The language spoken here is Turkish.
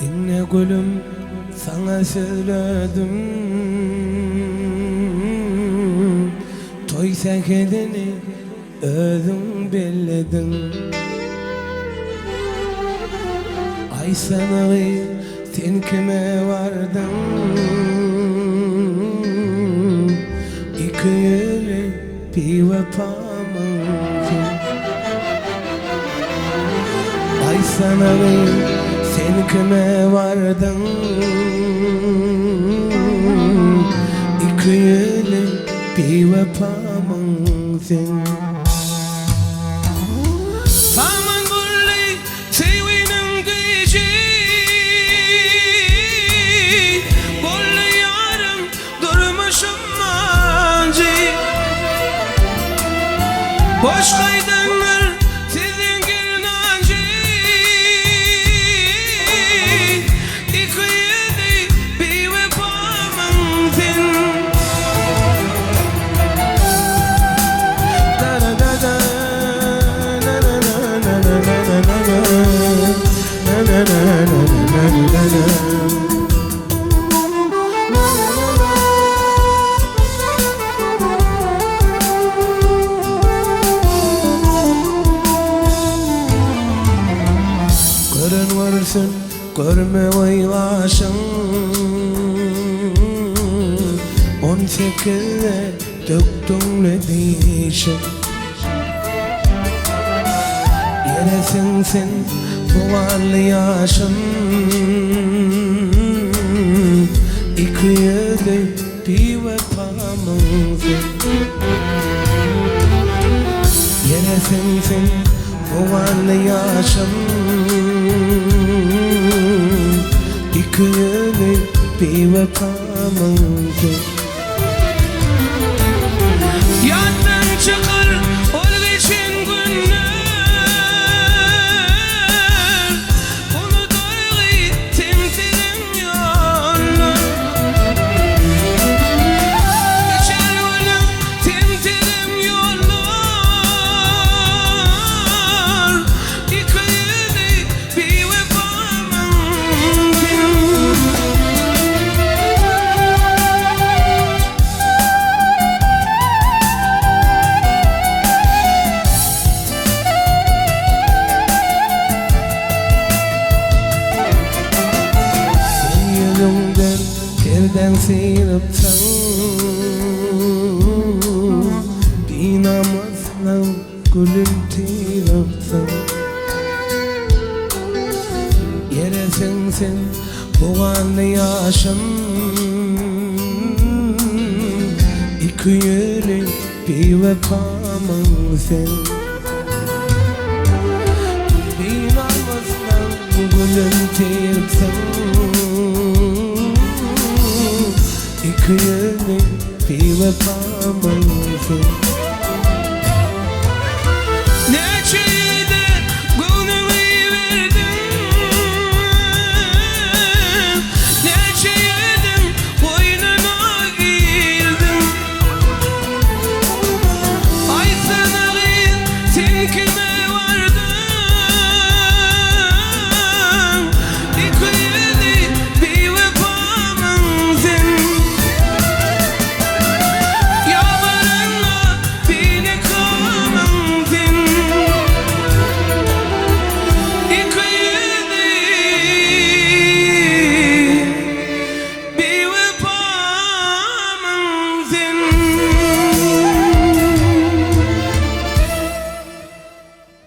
Dinle gülüm, sana söyledim. Toy sekedini özün belledin. Ay sanağı sen kime vardın? İki yüzlü bir vefamın. Ay sanağı sen kime vardın? İki yüzlü bir vefamın sen. Tamam gülü sevinin gücü, gülü yarım durmuşum mancı. Boş kaydınlar sizin gülünancı. Görün varsın, görme vaylaşın. 18'de döktün ne diyişin. Yeresin sen bu varlı yaşın. İki yüzlü bir vefamın sen. Yeresin sen bu varlı yaşın. İki yüzlü bir vefamın sen. Yaddan çıkar ol geçen günler. Bunu duygu temsilim yollar. Geçer yollar temsilim yollar. İki yüzlü bir vefamın sen. Yerden sıyırıpsan bir namazla gülüm tirapsan. Yeresin sen bu anı yaşın. İki yüzlü bir vefamın sen. Bir namazla gülüm tirapsan. İki yüzlü bir vefamın